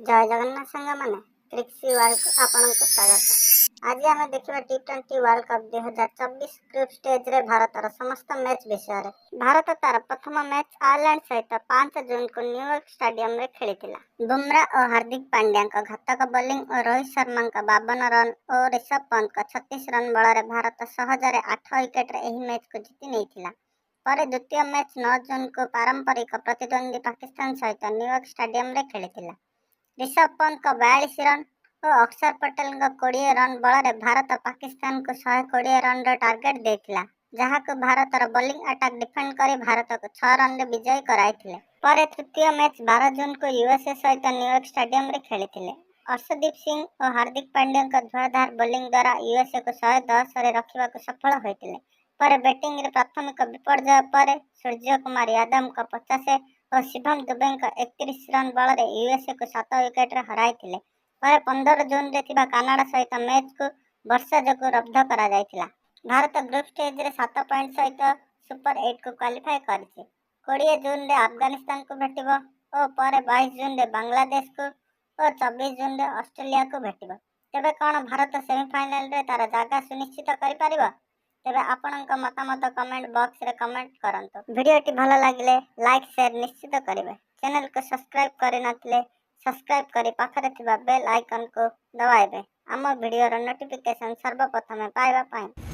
जय जगन्नाथ सांग माने क्रिक्सी वर्ल्ड को आपनको स्वागत। आज आम देखा T20 world cup 2024 group stage रे भारतर समस्त मैच विषय। भारत तार प्रथम मैच आयरलैंड सहित 5 जून को न्यूयॉर्क स्टेडियम रे खेली। बुमराह और हार्दिक पांड्या घातक बोलिंग और रोहित शर्मा 52 रन और ऋषभ पंत 36 रन बल भारत सहजरे 8 विकेट रे एही मैच को जीति नहीं। पर द्वितीय मैच 9 जून को पारंपरिक प्रतिद्वंदी पाकिस्तान सहित न्यूयॉर्क स्टेडियम रे खेली। ऋषभ पंत 42 रन और अक्षर पटेल 20 रन बल भारत पाकिस्तान को 120 रन टार्गेट देथिला, जहाँ को भारतर बोलिंग अटैक डिफेंड कर भारत को 6 रन रे विजयी कराइथिले। पर तृतीय मैच 12 जून को यूएसए सहित न्यूयॉर्क स्टेडियम रे खेली। अर्शदीप सिंह और हार्दिक पांड्या धुआधार बोलिंग द्वारा यूएसए को 110 रे रखा सफल होते। पर बैटिंग रे प्राथमिक विपर्यय पर सूर्य कुमार यादव 50 और शिवम दुबे 31 रन बल यूएसए को 7 विकेट हराई। पर 15 जून रे कनाडा सहित मैच को वर्षा जो रद्द करा जायतिला। भारत ग्रुप स्टेज रे 7 पॉइंट सहित सुपर 8 को क्वालिफाई करिछि। 20 जून रे अफगानिस्तान को भेटिबो और पर 22 जून रे बांग्लादेश को और 24 जून रे ऑस्ट्रेलिया को भेटिबो। तेबे कौन भारत सेमीफाइनल रे तार जगह सुनिश्चित करि परिबो? तेबे आपणक मतामत कमेंट बॉक्स रे कमेंट करंतु। वीडियोटी भल लागिले लाइक शेयर निश्चित करिवे। चैनल को सब्सक्राइब करि नथिले सब्सक्राइब करी पाखरे थिबा बेल आइकन को दबाइबे आम वीडियो रो नोटिफिकेशन सर्वप्रथमे पाइबा पाई।